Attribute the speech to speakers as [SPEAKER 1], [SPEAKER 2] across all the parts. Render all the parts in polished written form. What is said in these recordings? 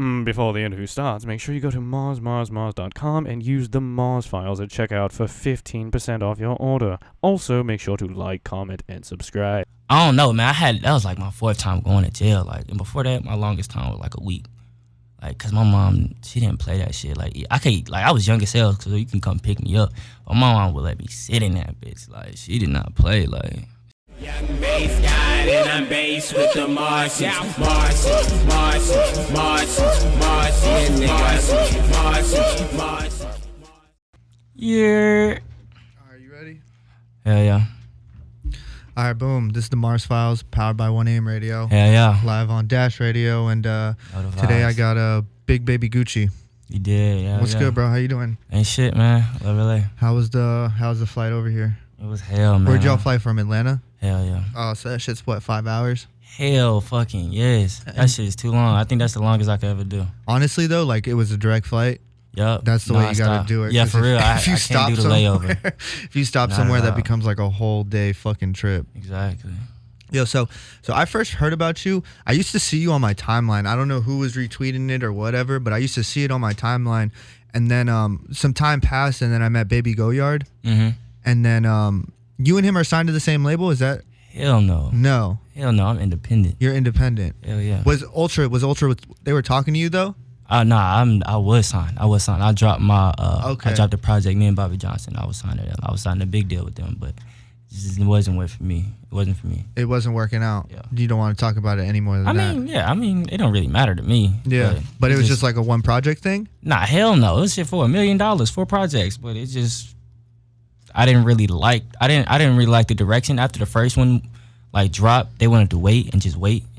[SPEAKER 1] Before the interview starts, make sure you go to marsmarsmars.com and use the Mars files at checkout for 15% off your order. Also, make sure to like, comment, and subscribe.
[SPEAKER 2] I don't know, man. That was like my 4th time going to jail. Like, and before that, my longest time was like a week. Like, cause my mom, she didn't play that shit. Like, I was young as hell, so you can come pick me up. But my mom would let me sit in that bitch. Like, she did not play. Like.
[SPEAKER 3] Young bass guy, and I'm bass with the Martians. Martians, Martians, Martians, Martians, Martians, Martians.
[SPEAKER 2] Yeah.
[SPEAKER 4] Are you ready?
[SPEAKER 2] Hell yeah.
[SPEAKER 4] All right, boom. This is the Mars Files, powered by 1AM Radio.
[SPEAKER 2] Hell yeah.
[SPEAKER 4] Live on Dash Radio, and today I got a BigBabyGucci.
[SPEAKER 2] You did, yeah.
[SPEAKER 4] What's good, bro? How you doing?
[SPEAKER 2] Ain't shit, man. Love LA.
[SPEAKER 4] How's the flight over here?
[SPEAKER 2] It was hell, man.
[SPEAKER 4] Where'd y'all fly from? Atlanta?
[SPEAKER 2] Hell yeah.
[SPEAKER 4] Oh, so that shit's what, 5 hours?
[SPEAKER 2] Hell fucking yes. That shit is too long. I think that's the longest I could ever do.
[SPEAKER 4] Honestly though, like it was a direct flight.
[SPEAKER 2] Yup.
[SPEAKER 4] That's the way you gotta do it.
[SPEAKER 2] Yeah, for real. I can't do the layover.
[SPEAKER 4] If you stop somewhere, that becomes like a whole day fucking trip.
[SPEAKER 2] Exactly.
[SPEAKER 4] Yo, so I first heard about you. I used to see you on my timeline. I don't know who was retweeting it or whatever, but I used to see it on my timeline. And then some time passed, and then I met Baby Goyard. Mm-hmm. And then you and him are signed to the same label. Is that?
[SPEAKER 2] Hell no.
[SPEAKER 4] No.
[SPEAKER 2] Hell no. I'm independent.
[SPEAKER 4] You're independent.
[SPEAKER 2] Hell yeah.
[SPEAKER 4] Was Ultra? They were talking to you though?
[SPEAKER 2] Nah. I was signed. I dropped my.
[SPEAKER 4] Okay.
[SPEAKER 2] I dropped the project. Me and Bobby Johnson. I was signed to them. I was signing a big deal with them, but it wasn't for me. It wasn't for me.
[SPEAKER 4] It wasn't working out.
[SPEAKER 2] Yeah.
[SPEAKER 4] You don't want to talk about it any more than that.
[SPEAKER 2] I mean, it don't really matter to me.
[SPEAKER 4] Yeah. But it was just like a one project thing?
[SPEAKER 2] Nah, hell no. It was shit for $1 million, 4 projects, but it just. I didn't really like the direction after the first one like dropped. They wanted to wait, and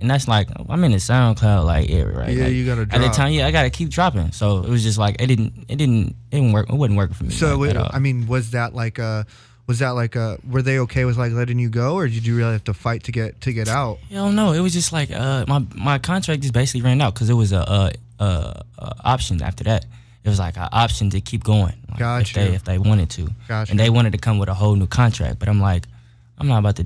[SPEAKER 2] that's like I'm in the SoundCloud like era, right?
[SPEAKER 4] Yeah,
[SPEAKER 2] like,
[SPEAKER 4] you gotta drop.
[SPEAKER 2] At the time, I gotta keep dropping. So it was just like it didn't work. It wasn't working for me.
[SPEAKER 4] So
[SPEAKER 2] like,
[SPEAKER 4] I mean, was that like were they okay with like letting you go, or did you really have to fight to get out?
[SPEAKER 2] Hell no, it was just like my contract just basically ran out because it was a option after that. It was like an option to keep going, like
[SPEAKER 4] gotcha.
[SPEAKER 2] if they wanted to,
[SPEAKER 4] gotcha.
[SPEAKER 2] And they wanted to come with a whole new contract. But I'm like, I'm not about to.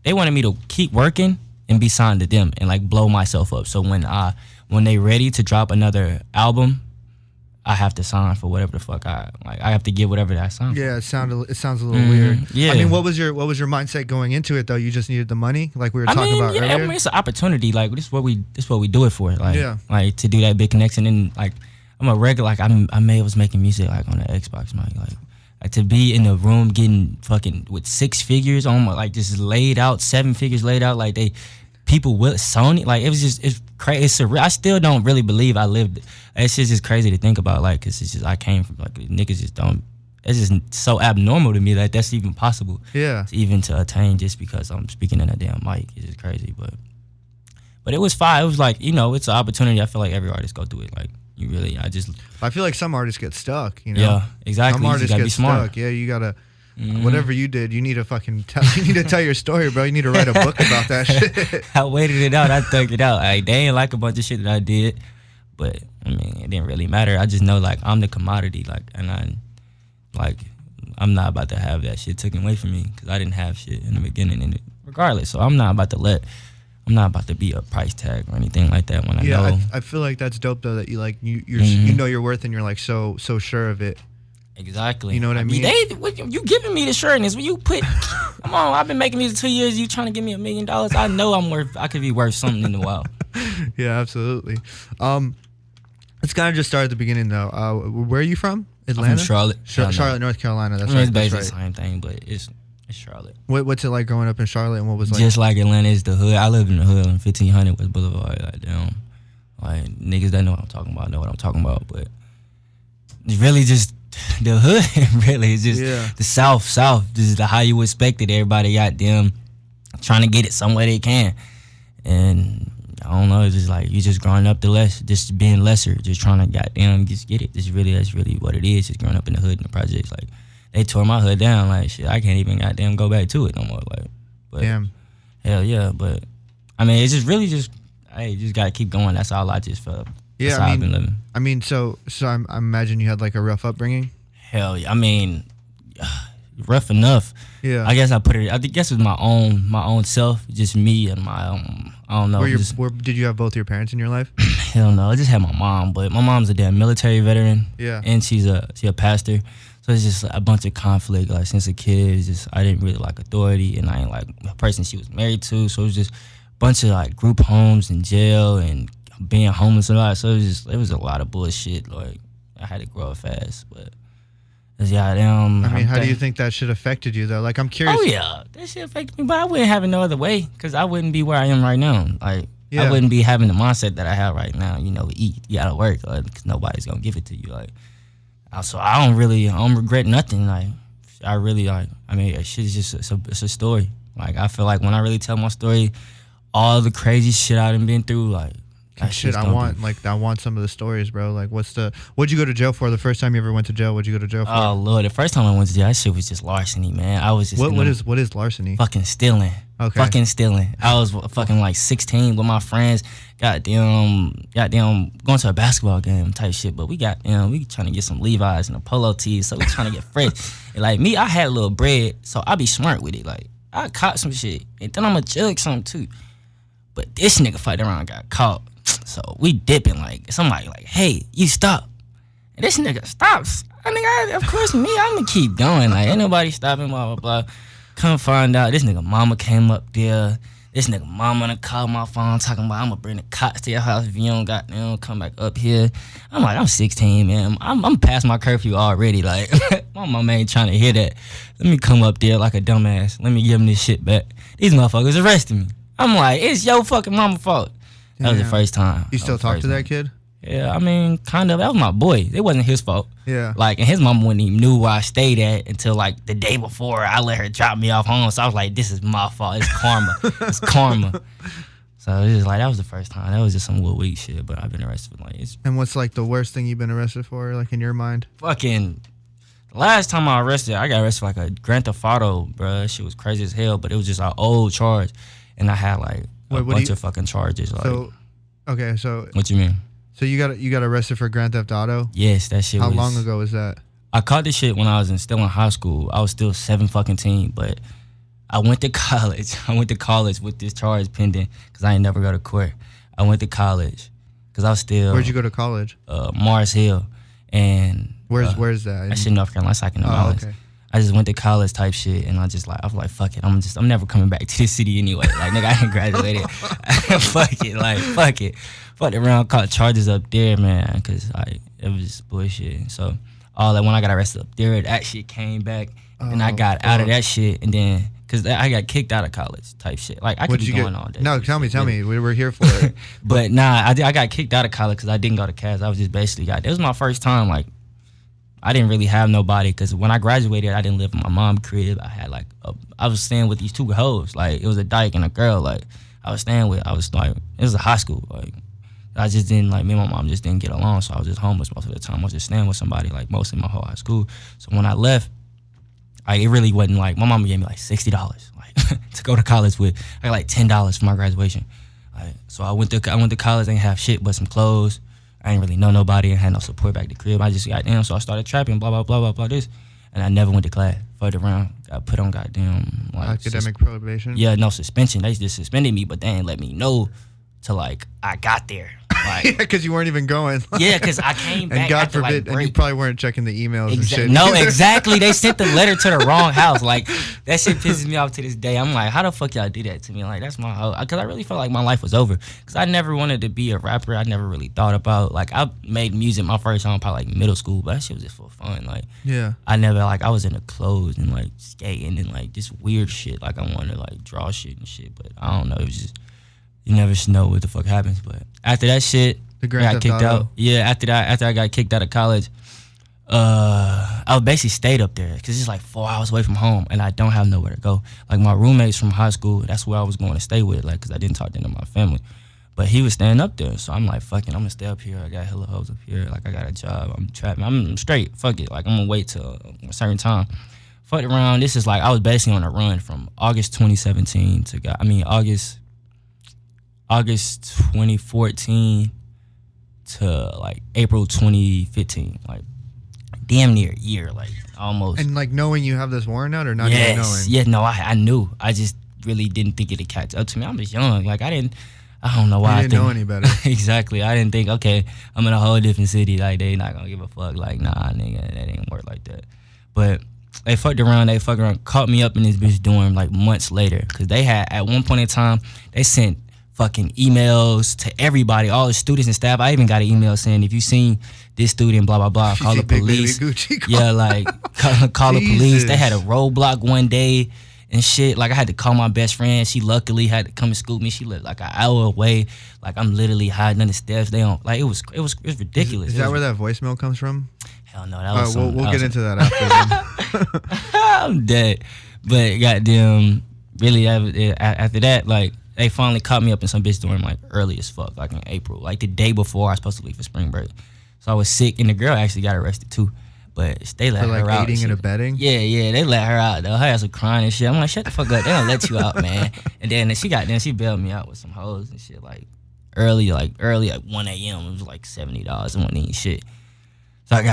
[SPEAKER 2] They wanted me to keep working and be signed to them and like blow myself up. So when they ready to drop another album, I have to sign for whatever the fuck I have to get whatever that sounds.
[SPEAKER 4] Yeah, it sounds a little weird.
[SPEAKER 2] Yeah.
[SPEAKER 4] I mean, what was your mindset going into it though? You just needed the money, like we were talking about earlier.
[SPEAKER 2] I mean, it's an opportunity. Like this is what we do it for. Like like to do that big connection and like. I'm a regular, like I was making music like on the Xbox mic, like to be in the room getting fucking with 6 figures on my, like just laid out, 7 figures laid out, like people with Sony, like it's crazy, it's surreal. I still don't really believe I lived. It's just crazy to think about, like, cause it's just I came from like niggas just don't. It's just so abnormal to me that that's even possible. Yeah. To attain just because I'm speaking in a damn mic, it's just crazy, but it was fine. It was like it's an opportunity. I feel like every artist go through it, like. I
[SPEAKER 4] feel like some artists get stuck, you know?
[SPEAKER 2] Yeah, exactly.
[SPEAKER 4] Some artists get
[SPEAKER 2] smart.
[SPEAKER 4] stuck. Yeah, you gotta, whatever you did, you need to fucking you need to tell your story, bro. You need to write a book about that shit.
[SPEAKER 2] I waited it out. I thugged it out. Like, they ain't like a bunch of shit that I did, but I mean, it didn't really matter. I just know, like, I'm the commodity, like, and I'm not about to have that shit taken away from me because I didn't have shit in the beginning, and regardless. So I'm not about to be a price tag or anything like that when I know.
[SPEAKER 4] I feel like that's dope though that you like you know your worth and you're like so sure of it.
[SPEAKER 2] Exactly.
[SPEAKER 4] You know what I mean?
[SPEAKER 2] You giving me the sureness when you put. Come on, I've been making music 2 years. You trying to give me $1 million? I know I could be worth something in a while.
[SPEAKER 4] Yeah, absolutely. Let's kind of just start at the beginning though. Where are you from? Atlanta.
[SPEAKER 2] I'm from Charlotte.
[SPEAKER 4] Charlotte, North Carolina. That's
[SPEAKER 2] right. It's
[SPEAKER 4] basically
[SPEAKER 2] the same thing, but it's Charlotte.
[SPEAKER 4] What's it like growing up in Charlotte, and what was like?
[SPEAKER 2] Just like Atlanta is the hood. I lived in the hood on 1500 West Boulevard. Like, damn, like niggas that know what I'm talking about know what I'm talking about. But it's really just the hood. Really, it's just the South. This is how you expect it. Everybody got them trying to get it somewhere they can, and I don't know. It's just like you just growing up just being lesser, just trying to goddamn just get it. That's really what it is. Just growing up in the hood in the projects, like. They tore my hood down, like shit. I can't even goddamn go back to it no more, like. But,
[SPEAKER 4] damn.
[SPEAKER 2] Hell yeah, but I mean, it's just really hey, you just gotta keep going. That's all I just felt.
[SPEAKER 4] Yeah,
[SPEAKER 2] that's how I've been living.
[SPEAKER 4] I mean, so I imagine you had like a rough upbringing.
[SPEAKER 2] Hell yeah, I mean, rough enough.
[SPEAKER 4] Yeah.
[SPEAKER 2] I guess I guess it was my own self, just me and my I don't know.
[SPEAKER 4] Did you have both your parents in your life?
[SPEAKER 2] Hell no, I just had my mom, but my mom's a damn military veteran.
[SPEAKER 4] Yeah.
[SPEAKER 2] And she's a pastor. So it's just a bunch of conflict. Like since a kid, it's just I didn't really like authority, and I ain't like the person she was married to. So it was just a bunch of like group homes and jail and being homeless a lot. So it was a lot of bullshit. Like I had to grow up fast, but yeah,
[SPEAKER 4] how do you think that shit affected you though? Like I'm curious.
[SPEAKER 2] Oh yeah, that shit affected me, but I wouldn't have it no other way because I wouldn't be where I am right now. Like I wouldn't be having the mindset that I have right now. You know, you gotta work because nobody's gonna give it to you. Like, so I don't regret nothing. Like, I really like. I mean, shit's just it's a story. Like I feel like when I really tell my story, all the crazy shit I done been through, like.
[SPEAKER 4] Shit, I want some of the stories, bro. Like, what'd you go to jail for the first time you ever went to jail? What'd you go to jail for?
[SPEAKER 2] Oh Lord, the first time I went to jail, that shit was just larceny, man. I was just
[SPEAKER 4] what is larceny?
[SPEAKER 2] Fucking stealing. Okay. Fucking stealing. I was fucking like 16 with my friends. Goddamn going to a basketball game type shit. But we trying to get some Levi's and a polo tee, so we trying to get fresh. And like me, I had a little bread, so I be smart with it. Like I caught some shit, and then I'ma jug something too. But this nigga fighting around got caught. So we dipping like somebody like, hey, you stop. And this nigga stops. Of course me, I'm gonna keep going. Like ain't nobody stopping, blah, blah, blah. Come find out, this nigga mama came up there. This nigga mama done called my phone talking about I'm gonna bring the cops to your house if you don't come back up here. I'm like, I'm 16, man. I'm past my curfew already. Like my mama ain't trying to hear that. Let me come up there like a dumbass. Let me give him this shit back. These motherfuckers arrested me. I'm like, it's your fucking mama's fault. That was the first time.
[SPEAKER 4] You still talk to that kid?
[SPEAKER 2] Yeah, I mean, kind of. That was my boy. It wasn't his fault.
[SPEAKER 4] Yeah.
[SPEAKER 2] Like, and his mama wouldn't even knew where I stayed at until, like, the day before I let her drop me off home. So I was like, this is my fault. It's karma. It's karma. So it was just like, that was the first time. That was just some little weak shit, but I've been arrested for, like,
[SPEAKER 4] And what's, like, the worst thing you've been arrested for, like, in your mind?
[SPEAKER 2] Fucking, the last time I got arrested for, like, a Grand Theft Auto, bro. That shit was crazy as hell, but it was just an old charge. And I had, like, a bunch of fucking charges. Like,
[SPEAKER 4] okay, so
[SPEAKER 2] what you mean?
[SPEAKER 4] So you got arrested for Grand Theft Auto?
[SPEAKER 2] Yes, that shit.
[SPEAKER 4] How long ago was that?
[SPEAKER 2] I caught this shit when I was still in high school. I was still 17, but I went to college. I went to college with this charge pending because I ain't never go to court. I went to college because I was still.
[SPEAKER 4] Where'd you go to college?
[SPEAKER 2] Mars Hill, and
[SPEAKER 4] where's that?
[SPEAKER 2] That's in North Carolina. That's like in the mountains. Okay. I just went to college type shit, and I was like, fuck it. I'm never coming back to this city anyway. Like, nigga, I ain't graduated. Fuck it. Fucked around, caught charges up there, man, because it was just bullshit. So all that when I got arrested up there, that shit came back, and I got out of that shit, and then because I got kicked out of college type shit. Like I could be going all day.
[SPEAKER 4] No, tell me. We're here for it.
[SPEAKER 2] But nah, I got kicked out of college because I didn't go to CAS. I was just basically it was my first time like. I didn't really have nobody because when I graduated, I didn't live in my mom's crib. I had I was staying with these two hoes. Like it was a dyke and a girl. Like I was staying with. I was like, it was a high school. Like I just didn't me and my mom just didn't get along. So I was just homeless most of the time. I was just staying with somebody like most of my whole high school. So when I left, it really wasn't like my mom gave me like $60 like to go to college with. I got like $10 for my graduation. So I went to college. I didn't have shit but some clothes. I ain't really know nobody and had no support back at the crib. I just so I started trapping, blah, blah, blah, blah, blah, this. And I never went to class. Fucked around, got put on goddamn
[SPEAKER 4] academic probation?
[SPEAKER 2] Yeah, no suspension. They just suspended me, but they ain't let me know till I got there. Like,
[SPEAKER 4] yeah, because you weren't even going.
[SPEAKER 2] Yeah, because I came back.
[SPEAKER 4] And God forbid, and you probably weren't checking the emails and shit.
[SPEAKER 2] No, exactly. They sent the letter to the wrong house. Like, that shit pisses me off to this day. I'm like, how the fuck y'all do that to me? Like, that's my whole. Because I really felt like my life was over. Because I never wanted to be a rapper. I never really thought about. Like, I made music my first song probably like middle school, but that shit was just for fun. Like,
[SPEAKER 4] yeah.
[SPEAKER 2] I never, I was into clothes and skating and just weird shit. Like, I wanted to draw shit and shit. But I don't know. It was just, you never know what the fuck happens. But after that shit, I got kicked out. Yeah, after I got kicked out of college, I basically stayed up there because it's like 4 hours away from home, and I don't have nowhere to go. Like my roommates from high school, that's where I was going to stay with, because I didn't talk to them my family. But he was staying up there, so I'm like, fuck it, I'm gonna stay up here. I got hella hoes up here. I got a job. I'm trapping. I'm straight. Fuck it. I'm gonna wait till a certain time. Fucked around. This is I was basically on a run from August 2017 to August 2014. To April 2015, damn near a year, like almost.
[SPEAKER 4] And like knowing you have this warrant out or not even knowing?
[SPEAKER 2] Yeah, no, I knew. I just really didn't think it'd catch up to me. I was young. Like I don't know why.
[SPEAKER 4] You didn't know any better.
[SPEAKER 2] Exactly. I didn't think, okay, I'm in a whole different city. Like they not gonna give a fuck. Like nah, nigga, that ain't work like that. But they fucked around, caught me up in this bitch dorm like months later. Cause they had, at one point in time, they sent fucking emails to everybody, all the students and staff. I even got an email saying, if you seen this student, blah, blah, blah, call the police. Yeah, like, call the police. They had a roadblock one day and shit. Like, I had to call my best friend. She luckily had to come and scoop me. She lived like an hour away. Like, I'm literally hiding under steps. They don't, like, it was ridiculous.
[SPEAKER 4] Is that where that voicemail comes from?
[SPEAKER 2] Hell no, that was
[SPEAKER 4] we'll get into that after.
[SPEAKER 2] I'm dead. But goddamn, really, after that, like, they finally caught me up in some bitch dorm, like, early as fuck, like in April. Like, the day before I was supposed to leave for spring break. So I was sick, and the girl actually got arrested, too. But they let her out.
[SPEAKER 4] Aiding and abetting?
[SPEAKER 2] Yeah, they let her out, though. Her ass was crying and shit. I'm like, shut the fuck up. They don't let you out, man. And then she bailed me out with some hoes and shit, like, early, like 1 a.m. It was like $70 and wasn't eating shit. So I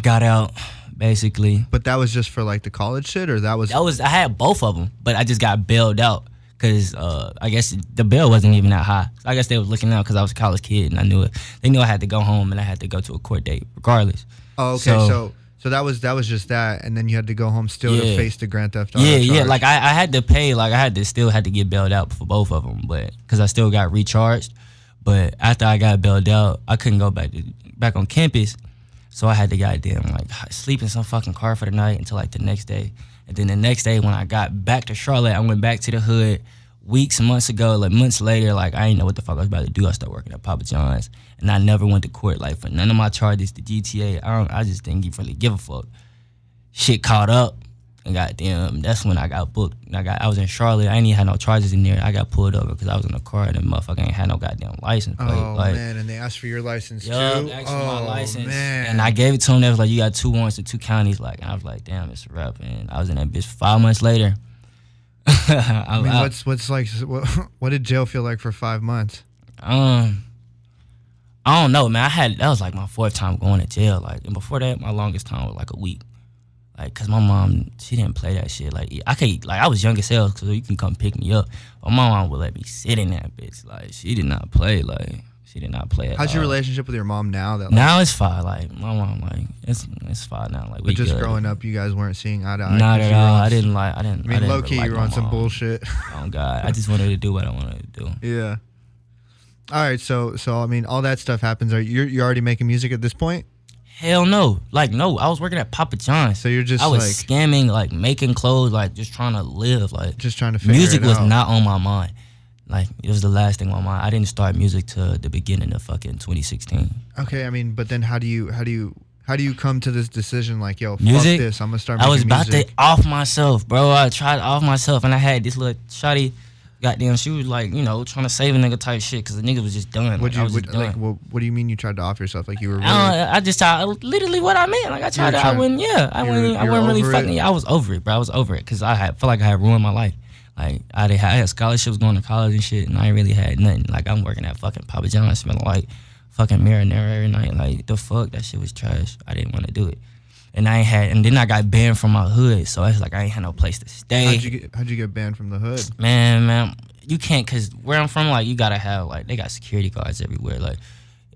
[SPEAKER 2] got out, basically.
[SPEAKER 4] But that was just for like the college shit, or that was?
[SPEAKER 2] I had both of them, but I just got bailed out because I guess the bail wasn't even that high. So I guess they was looking out because I was a college kid and I knew it. They knew I had to go home and I had to go to a court date regardless.
[SPEAKER 4] Oh, okay. So that was just that, and then you had to go home still to face the Grand Theft Auto charge.
[SPEAKER 2] Yeah. Like I had to pay. Like I still had to get bailed out for both of them, but because I still got recharged. But after I got bailed out, I couldn't go back on campus. So I had to goddamn like sleep in some fucking car for the night until like the next day. And then the next day when I got back to Charlotte, I went back to the hood months later, like I didn't know what the fuck I was about to do. I started working at Papa John's and I never went to court like for none of my charges, the GTA. I just didn't really give a fuck. Shit caught up and goddamn, that's when I got booked. I was in Charlotte. I ain't even had no charges in there. I got pulled over because I was in a car and the motherfucker ain't had no goddamn license plate.
[SPEAKER 4] Oh man, and they asked for your license too.
[SPEAKER 2] Asked for my license.
[SPEAKER 4] Man.
[SPEAKER 2] And I gave it to him. They was like, you got 2 warrants in 2 counties. Like, and I was like, damn, it's a wrap. And I was in that bitch 5 months later.
[SPEAKER 4] I mean, what did jail feel like for 5 months?
[SPEAKER 2] I don't know, man. That was like my 4th time going to jail. Like, and before that, my longest time was like a week. Like, cause my mom, she didn't play that shit. Like, I was young as hell, so you can come pick me up. But my mom would let me sit in that bitch. Like, she did not play. Like, she did not play at
[SPEAKER 4] How's
[SPEAKER 2] all.
[SPEAKER 4] your relationship with your mom now?
[SPEAKER 2] Now it's fine. Like, my mom, like, it's fine now. Like, we
[SPEAKER 4] just
[SPEAKER 2] good.
[SPEAKER 4] Growing up, you guys weren't seeing eye to eye.
[SPEAKER 2] Not at all. I
[SPEAKER 4] mean, low key, you were on some bullshit.
[SPEAKER 2] Oh God, I just wanted to do what I wanted to do.
[SPEAKER 4] Yeah. All right, so I mean, all that stuff happens. You're already making music at this point?
[SPEAKER 2] Hell no. Like, no, I was working at Papa John's.
[SPEAKER 4] So you're just
[SPEAKER 2] I was scamming, like, making clothes, like, just trying to live. Like,
[SPEAKER 4] just trying to figure
[SPEAKER 2] music
[SPEAKER 4] it out.
[SPEAKER 2] was not on my mind. Like, it was the last thing on my mind. I didn't start music till the beginning of fucking 2016.
[SPEAKER 4] Okay, I mean, but then how do you come to this decision? Like, yo,
[SPEAKER 2] music?
[SPEAKER 4] Fuck this, I'm gonna start making music.
[SPEAKER 2] I was about to off myself, bro. I tried to off myself, and I had this little shawty. Goddamn, she was like, you know, trying to save a nigga type shit because the nigga was just done. What
[SPEAKER 4] do you mean you tried to off yourself? Like you were really...
[SPEAKER 2] I just tried, literally what I meant. Like I tried to, I wasn't really fucking, I was over it, bro. I was over it because felt like I had ruined my life. Like I had scholarships going to college and shit, and I ain't really had nothing. Like I'm working at fucking Papa John's smelling like fucking marinara every night. Like the fuck, that shit was trash. I didn't want to do it. And then I got banned from my hood, so it's like I ain't had no place to stay.
[SPEAKER 4] How'd you get banned from the hood?
[SPEAKER 2] Man, you can't, cause where I'm from, like you gotta have like they got security guards everywhere. Like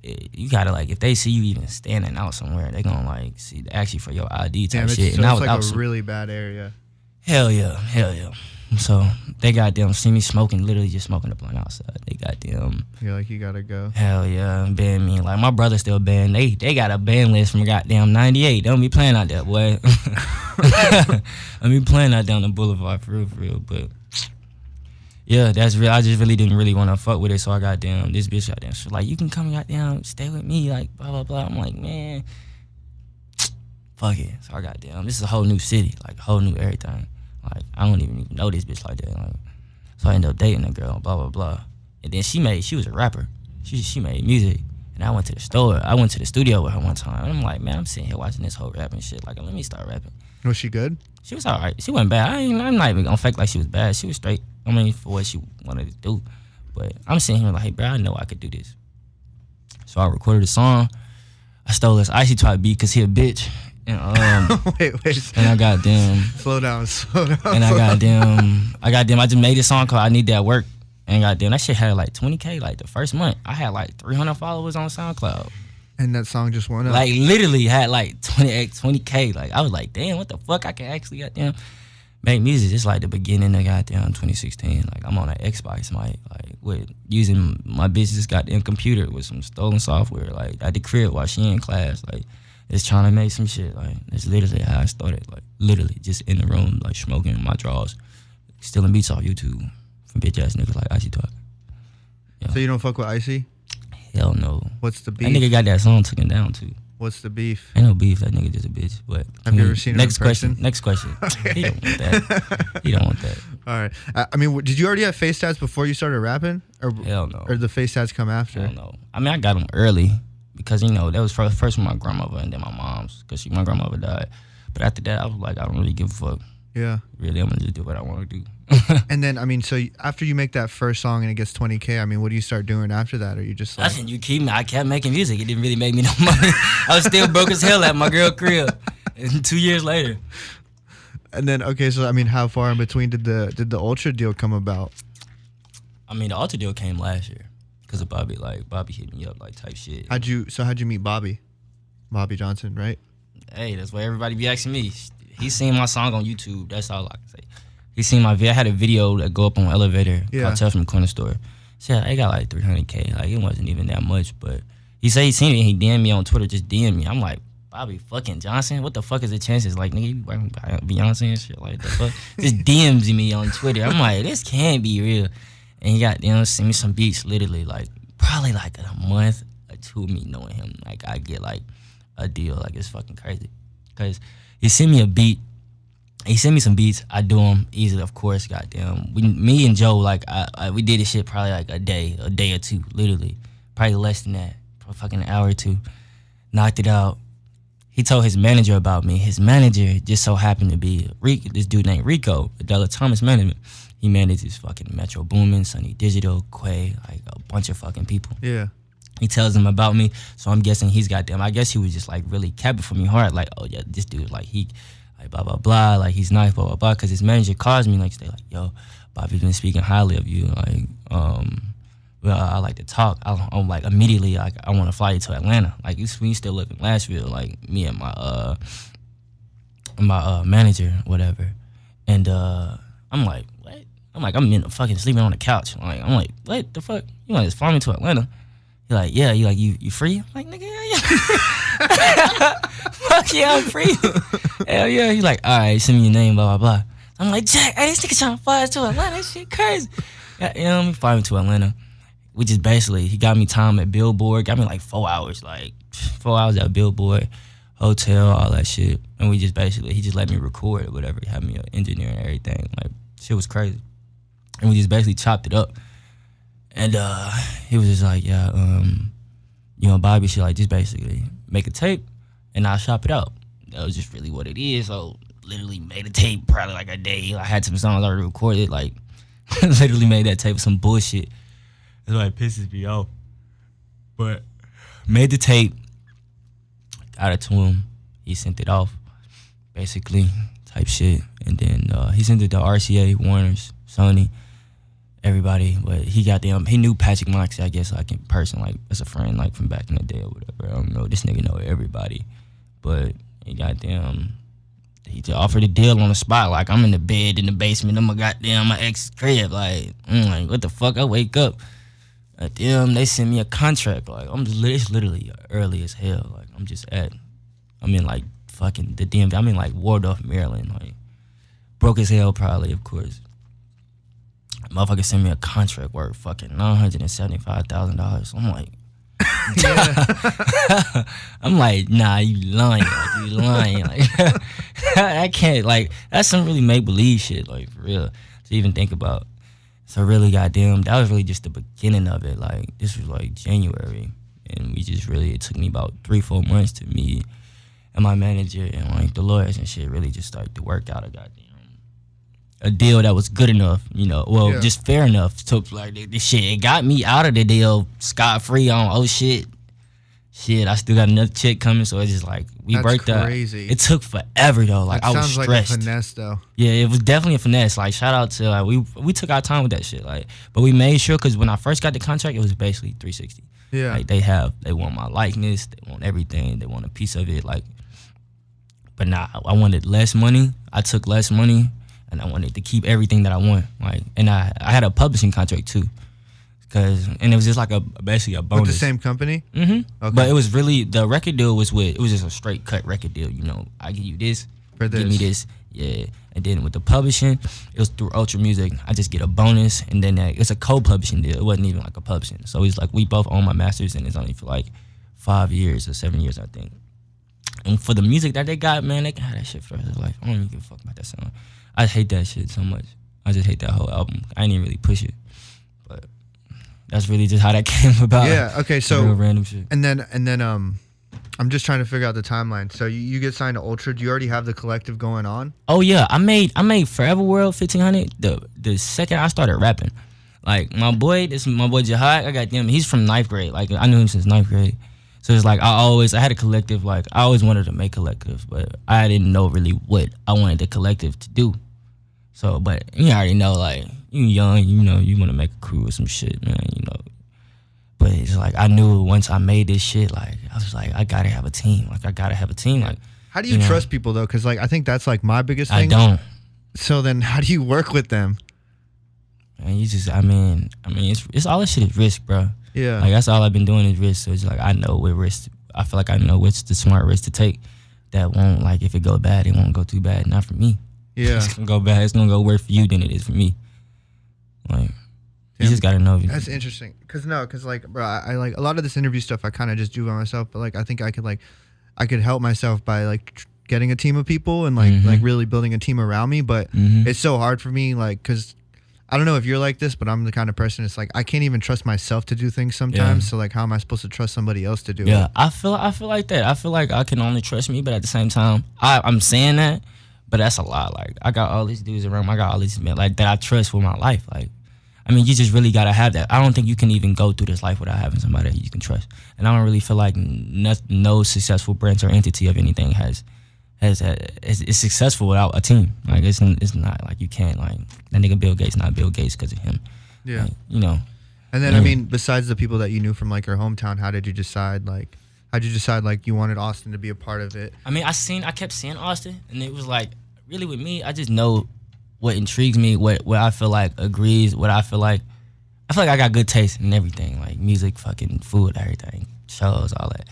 [SPEAKER 2] you gotta like if they see you even standing out somewhere, they gonna like ask you for your ID type shit.
[SPEAKER 4] So it's like a really bad area.
[SPEAKER 2] Hell yeah. So they goddamn see me smoking, literally just smoking the blunt outside. They goddamn.
[SPEAKER 4] You're like, you gotta go.
[SPEAKER 2] Hell yeah, ban me. Like my brother still banned. They got a ban list from goddamn '98. Don't be playing out there, boy. I be playing out down the boulevard for real. But yeah, that's real. I just really didn't want to fuck with it. So I goddamn this bitch goddamn. So like you can come goddamn stay with me, like blah blah blah. I'm like, man, fuck it. So I goddamn. This is a whole new city, like a whole new everything. Like, I don't even know this bitch like that. Like, so I ended up dating a girl, blah, blah, blah. And then she was a rapper. She made music. And I went to the store. I went to the studio with her one time. And I'm like, man, I'm sitting here watching this whole rapping shit. Like, let me start rapping.
[SPEAKER 4] Was she good?
[SPEAKER 2] She was all right. She wasn't bad. I'm not even going to fake like she was bad. She was straight. I mean, for what she wanted to do. But I'm sitting here like, hey, bro, I know I could do this. So I recorded a song. I stole this Icy Twat beat because he a bitch. And
[SPEAKER 4] wait.
[SPEAKER 2] And I goddamn.
[SPEAKER 4] Slow down.
[SPEAKER 2] And I just made this song called "I Need That Work." And goddamn, that shit had like 20K like the first month. I had like 300 followers on SoundCloud.
[SPEAKER 4] And that song just went up.
[SPEAKER 2] Like literally had like 20K. Like I was like, damn, what the fuck? I can actually goddamn make music. It's like the beginning of goddamn 2016. Like I'm on an Xbox mic, like with using my bitch's goddamn computer with some stolen software. Like at the crib while she in class. Like just trying to make some shit. Like that's literally how I started. Like literally just in the room, like smoking my drawers, stealing beats off YouTube from bitch ass niggas like Icy Talk.
[SPEAKER 4] So you don't fuck with Icy?
[SPEAKER 2] Hell no.
[SPEAKER 4] What's the beef?
[SPEAKER 2] That nigga got that song taken down too.
[SPEAKER 4] What's the beef?
[SPEAKER 2] Ain't no beef. That nigga just a bitch. But
[SPEAKER 4] have you ever seen him in person?
[SPEAKER 2] Next question. He don't want that. He don't want that.
[SPEAKER 4] All right. I mean, did you already have face tats before you started rapping? Or,
[SPEAKER 2] hell no.
[SPEAKER 4] Or the face tats come after?
[SPEAKER 2] Hell no. I mean, I got them early because, you know, that was first from my grandmother and then my mom's because my grandmother died. But after that, I was like, I don't really give a fuck.
[SPEAKER 4] Yeah.
[SPEAKER 2] Really, I'm going to just do what I want to do.
[SPEAKER 4] And then, I mean, so after you make that first song and it gets 20K, I mean, what do you start doing after that? Or you just like...
[SPEAKER 2] I kept making music. It didn't really make me no money. I was still broke as hell at my girl crib. And 2 years later.
[SPEAKER 4] And then, okay, so, I mean, how far in between did the Ultra deal come about?
[SPEAKER 2] I mean, the Ultra deal came last year because of Bobby. Like, Bobby hit me up, like, type shit.
[SPEAKER 4] How'd you meet Bobby? Bobby Johnson, right?
[SPEAKER 2] Hey, that's why everybody be asking me. He seen my song on YouTube. That's all I can say. He seen my video. I had a video that go up on elevator. Yeah. Called Tell from the Corner Store. Said I got like 300K. Like it wasn't even that much, but he said he seen it. And he DM'd me on Twitter. Just DM me. I'm like, Bobby fucking Johnson. What the fuck is the chances? Like nigga, you working Beyonce and shit like the fuck. Just DMs me on Twitter. I'm like, this can't be real. And he got send me some beats. Literally like probably like a month or two of me knowing him. Like I get like a deal. Like it's fucking crazy. Cause he sent me a beat. He sent me some beats. I do them easily, of course. Goddamn, me and Joe, like, we did this shit probably like a day or two, literally, probably less than that, for fucking an hour or two. Knocked it out. He told his manager about me. His manager just so happened to be this dude named Rico, Adela Thomas Management. He manages fucking Metro Boomin, Sunny Digital, Quay, like a bunch of fucking people.
[SPEAKER 4] Yeah.
[SPEAKER 2] He tells them about me, so I'm guessing he's goddamn. I guess he was just like really capping for me hard, like, oh yeah, this dude, like he. Like blah blah blah, like he's nice, blah blah blah. Cause his manager calls me like, like, yo, Bobby's been speaking highly of you. Like, well, I like to talk. I'm like immediately, like I want to fly you to Atlanta. Like we still live in Nashville, like me and my manager, whatever. And I'm like, what? I'm in the fucking sleeping on the couch. Like I'm like, what the fuck? You want to just fly me to Atlanta? He's like, yeah. You like you free? I'm like, nigga, yeah. Fuck yeah, I'm free. Hell yeah. He's like, all right, send me your name, blah, blah, blah. I'm like, Jack, hey, this nigga trying to fly us to Atlanta. That shit crazy. Yeah, he fly me to Atlanta, which is basically, he got me time at Billboard, got me like 4 hours, like 4 hours at Billboard, hotel, all that shit. And we just basically, he just let me record or whatever. He had me an engineer and everything. Like, shit was crazy. And we just basically chopped it up. And he was just like, yeah, you know, Bobby should like just basically make a tape and I'll shop it out. That was just really what it is. So literally made a tape probably like a day. I had some songs already recorded, like literally made that tape with some bullshit. That's why it pisses me off. But made the tape, got it to him. He sent it off, basically, type shit. And then he sent it to RCA, Warner's, Sony, everybody. But he knew Patrick Moxie, I guess, like in person, like as a friend, like from back in the day or whatever. I don't know. This nigga know everybody. But he just offered a deal on the spot. Like I'm in the bed in the basement. I'm my ex crib. Like, like what the fuck? I wake up. They send me a contract. Like it's literally early as hell. Like I'm in like fucking the DMV. I'm in like Waldorf, Maryland. Like broke as hell probably, of course. Motherfucker sent me a contract worth fucking $975,000. I'm like, I'm like, nah, you lying. Like, you lying. Like, I can't, like, that's some really make-believe shit, like, for real, to even think about. So really, goddamn, that was really just the beginning of it. Like, this was like January. And it took me about 3-4 months to meet and my manager and like the lawyers and shit really just started to work out a deal that was good enough, you know, just fair enough to like this shit. It got me out of the deal scot-free on, oh shit, shit, I still got another chick coming, so it's just like we worked out.
[SPEAKER 4] Crazy.
[SPEAKER 2] It took forever though. Like I was stressed.
[SPEAKER 4] Sounds like a finesse though.
[SPEAKER 2] Yeah, it was definitely a finesse. Like shout out to like we took our time with that shit. Like, but we made sure because when I first got the contract, it was basically 360.
[SPEAKER 4] Yeah.
[SPEAKER 2] Like they want my likeness, they want everything, they want a piece of it. Like, but nah, I wanted less money. I took less money, and I wanted to keep everything that I want. Like, and I had a publishing contract too. And it was just like basically a bonus.
[SPEAKER 4] With the same company?
[SPEAKER 2] Mm-hmm. Okay. But it was really, the record deal was it was just a straight cut record deal. You know, I give you this,
[SPEAKER 4] for this.
[SPEAKER 2] Give me this, yeah. And then with the publishing, it was through Ultra Music. I just get a bonus, and then it's a co-publishing deal. It wasn't even like a publishing. So it's like we both own my masters, and it's only for like 5 years or 7 years, I think. And for the music that they got, man, they can have that shit for the rest of their life. I don't even give a fuck about that song. I hate that shit so much. I just hate that whole album. I didn't even really push it. But that's really just how that came about.
[SPEAKER 4] Yeah, okay, so
[SPEAKER 2] real random shit.
[SPEAKER 4] And then I'm just trying to figure out the timeline. So you get signed to Ultra. Do you already have the collective going on?
[SPEAKER 2] Oh yeah, I made Forever World 1500 the second I started rapping. Like my boy Jihad, I got them. He's from 9th grade. Like I knew him since 9th grade. So it's like I had a collective. Like I always wanted to make collective, but I didn't know really what I wanted the collective to do. So, but you already know, like you young, you know, you want to make a crew or some shit, man. You know. But it's like I knew once I made this shit, like I was like, I gotta have a team. Like I gotta have a team. Like
[SPEAKER 4] how do you trust people though? Because like I think that's like my biggest thing.
[SPEAKER 2] I don't.
[SPEAKER 4] So then how do you work with them?
[SPEAKER 2] And you just, I mean, it's all this shit is risk, bro.
[SPEAKER 4] Yeah.
[SPEAKER 2] Like that's all I've been doing is risk. So it's like I know what risk. I feel like I know what's the smart risk to take. That won't, like if it go bad, it won't go too bad. Not for me.
[SPEAKER 4] Yeah.
[SPEAKER 2] It's gonna go bad. It's gonna go worse for you than it is for me. Like you just gotta know.
[SPEAKER 4] That's interesting. Cause like, bro, I like a lot of this interview stuff. I kind of just do by myself. But like, I think I could help myself by like getting a team of people and like really building a team around me. But it's so hard for me, like, cause I don't know if you're like this, but I'm the kind of person. It's like I can't even trust myself to do things sometimes. So like, how am I supposed to trust somebody else to do it?
[SPEAKER 2] Yeah, I feel like that. I feel like I can only trust me, but at the same time, I'm saying that, but that's a lot. Like I got all these dudes around me. I got all these men like that I trust with my life. Like, I mean, you just really gotta have that. I don't think you can even go through this life without having somebody that you can trust. And I don't really feel like no successful branch or entity of anything is successful without a team. Like it's not like you can't, like that nigga Bill Gates not Bill Gates because of him.
[SPEAKER 4] Yeah,
[SPEAKER 2] like, you know.
[SPEAKER 4] And then I mean, besides the people that you knew from like your hometown, how did you decide like you wanted Austin to be a part of it?
[SPEAKER 2] I mean, I kept seeing Austin, and it was like really with me. I just know what intrigues me, what I feel like agrees, what I feel like I got good taste in everything, like music, fucking food, everything, shows, all that.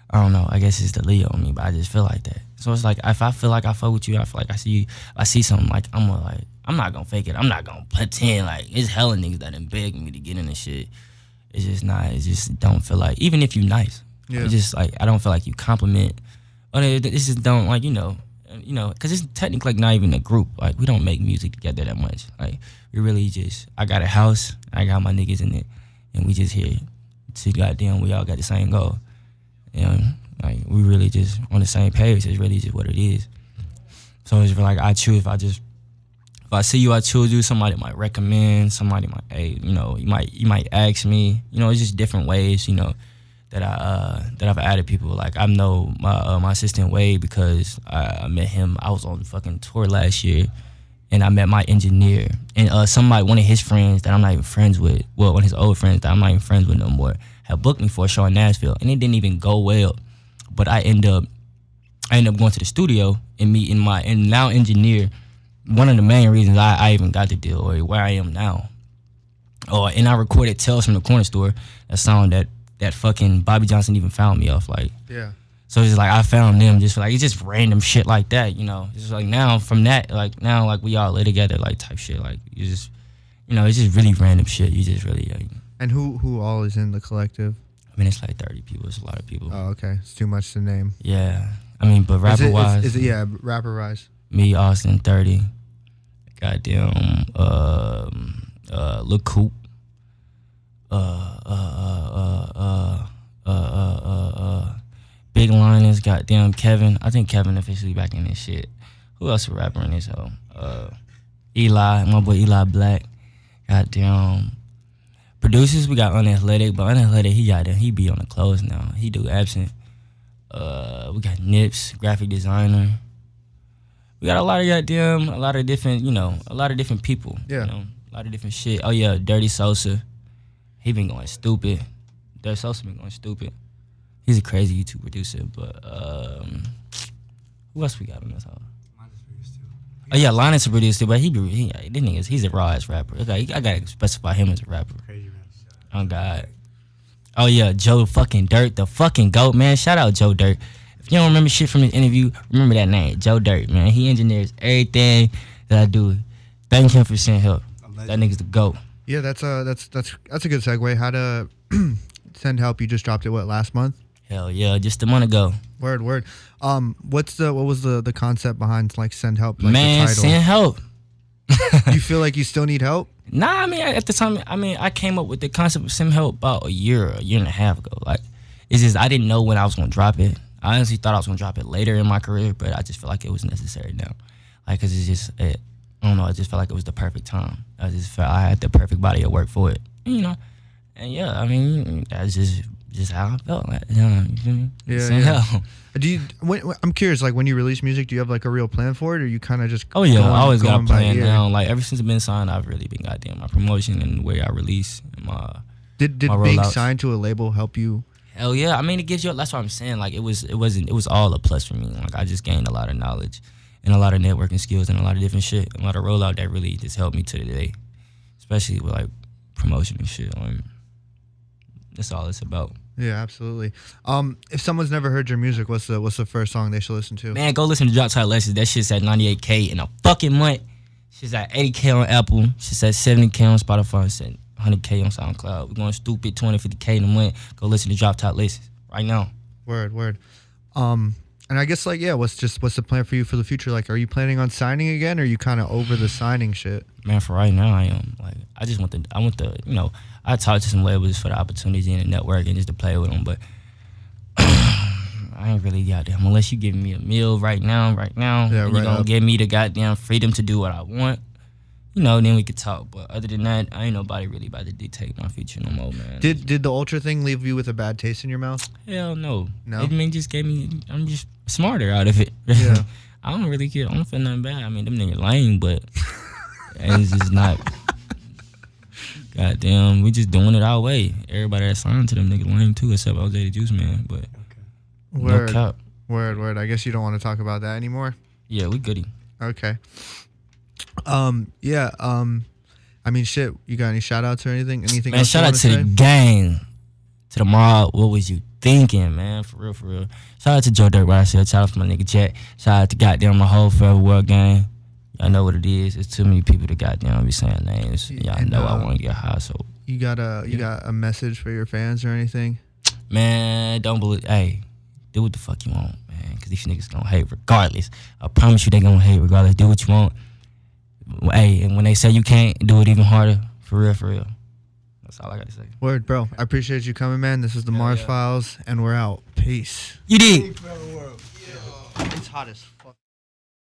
[SPEAKER 2] I don't know. I guess it's the Leo in me, but I just feel like that. So it's like if I feel like I fuck with you, I feel like I see you, I see something like I'm not gonna fake it. I'm not gonna pretend like it's hella niggas that done begged me to get in this shit. It's just not. It just don't feel like, even if you nice, it's just like I don't feel like you compliment. Or it just don't like you know, because it's technically like not even a group. Like we don't make music together that much. Like we really just I got a house, I got my niggas in it, and we just here to goddamn we all got the same goal. You know, like we really just on the same page. It's really just what it is. So it's like I choose. If I see you, I choose you. Somebody might recommend. Somebody might, hey, you know, you might ask me. You know, it's just different ways. You know, that I've added people. Like I know my assistant Wade because I met him. I was on the fucking tour last year, and I met my engineer and one of his friends that I'm not even friends with. Well, one of his old friends that I'm not even friends with no more. Had booked me for a show in Nashville, and it didn't even go well. But I end up going to the studio and meeting my now engineer. One of the main reasons I even got the deal or where I am now. And I recorded Tales from the Corner Store, a song that fucking Bobby Johnson even found me off. Like,
[SPEAKER 4] yeah.
[SPEAKER 2] So it's like I found them just like it's just random shit like that, you know. It's like now from that, like now like we all live together like type shit. Like you just, you know, it's just really random shit. You just really.
[SPEAKER 4] And who all is in the collective?
[SPEAKER 2] I mean, it's like 30 people. It's a lot of people.
[SPEAKER 4] Oh, okay. It's too much to name.
[SPEAKER 2] Yeah. I mean, but rapper-wise...
[SPEAKER 4] Is it rapper-wise?
[SPEAKER 2] Me, Austin, 30. Goddamn, Lil Coop. Big Linus, goddamn Kevin. I think Kevin officially back in this shit. Who else a rapper in this hoe? Eli, my boy Eli Black. Goddamn... Producers, we got Unathletic, but Unathletic, he be on the clothes now. He do Absent. We got Nips, graphic designer. We got a lot of different, a lot of different people.
[SPEAKER 4] Yeah.
[SPEAKER 2] A lot of different shit. Oh yeah, Dirty Sosa. He been going stupid. Dirty Sosa been going stupid. He's a crazy YouTube producer, but who else we got on this song? Oh yeah, Linus a producer, but he's a raw ass rapper. Okay, I gotta specify him as a rapper. Oh God. Oh yeah, Joe fucking Dirt, the fucking GOAT, man. Shout out Joe Dirt. If you don't remember shit from his interview, remember that name, Joe Dirt, man. He engineers everything that I do. Thank him for sending help. That nigga's the GOAT.
[SPEAKER 4] Yeah, that's a good segue. How to send help? You just dropped it last month?
[SPEAKER 2] Hell yeah, just a month ago.
[SPEAKER 4] Word. What was the concept behind like send help? Like
[SPEAKER 2] Man,
[SPEAKER 4] the title?
[SPEAKER 2] send help.
[SPEAKER 4] You feel like you still need help?
[SPEAKER 2] Nah, I mean at the time, I came up with the concept of send help about a year and a half ago. Like, it's just I didn't know when I was gonna drop it. I honestly thought I was gonna drop it later in my career, but I just feel like it was necessary now. Like, cause it's just I don't know. I just felt like it was the perfect time. I just felt I had the perfect body of work for it. And yeah, I mean that's just how I felt. Like, you feel me?
[SPEAKER 4] Yeah. I'm curious, like when you release music, do you have like a real plan for it, or you kind of just?
[SPEAKER 2] Oh yeah, I always got a plan now. Like ever since I've been signed, I've really been goddamn my promotion and the way I release and my.
[SPEAKER 4] Did being signed to a label help you?
[SPEAKER 2] Hell yeah! I mean, it gives you. That's what I'm saying. Like it was all a plus for me. Like I just gained a lot of knowledge and a lot of networking skills and a lot of different shit, a lot of rollout that really just helped me to today, especially with like promotion and shit. That's all it's about.
[SPEAKER 4] Yeah, absolutely. If someone's never heard your music, what's the first song they should listen to?
[SPEAKER 2] Man, go listen to Drop Top Lessons. That shit's at 98K in a fucking month. Shit's at 80K on Apple. Shit's at 70K on Spotify. Shit's at 100K on SoundCloud. We're going stupid 20, 50K in a month. Go listen to Drop Top Lessons right now.
[SPEAKER 4] Word. And I guess what's the plan for you for the future? Like, are you planning on signing again, or are you kind of over the signing shit?
[SPEAKER 2] Man, for right now, I am. Like, I talked to some labels for the opportunity and the network and just to play with them, but I ain't really got them. Unless you give me a meal right now,
[SPEAKER 4] yeah,
[SPEAKER 2] and you're gonna give me the goddamn freedom to do what I want, then we could talk. But other than that, I ain't nobody really about to dictate my future no more, man.
[SPEAKER 4] Did the Ultra thing leave you with a bad taste in your mouth?
[SPEAKER 2] Hell no.
[SPEAKER 4] No?
[SPEAKER 2] It just gave me, I'm just smarter out of it.
[SPEAKER 4] Yeah.
[SPEAKER 2] I don't really care. I don't feel nothing bad. I mean, them niggas lame, but it's just not. Goddamn, we just doing it our way. Everybody that signed to them niggas lame too, except OJ the Juice Man. But
[SPEAKER 4] Word.
[SPEAKER 2] no cap.
[SPEAKER 4] Word. I guess you don't want to talk about that anymore.
[SPEAKER 2] Yeah, we goody.
[SPEAKER 4] Okay. Yeah. I mean, shit. You got any shout outs or anything? Anything?
[SPEAKER 2] Man,
[SPEAKER 4] else
[SPEAKER 2] shout out to the gang, to the mob. What was you thinking, man? For real. Shout out to Joe Dirt, what I said. Shout out to my nigga Jack. Shout out to goddamn my whole Forever World gang. Y'all know what it is. It's too many people to goddamn be saying names. Y'all know I want to get high, so.
[SPEAKER 4] You got a message for your fans or anything?
[SPEAKER 2] Man, don't believe. Hey, do what the fuck you want, man. Because these niggas gonna hate regardless. I promise you they gonna hate regardless. Do what you want. Hey, and when they say you can't, do it even harder. For real. That's all I got to say.
[SPEAKER 4] Word, bro. I appreciate you coming, man. This is the Mars Files, and we're out. Peace.
[SPEAKER 2] You did.
[SPEAKER 4] It's hot as fuck.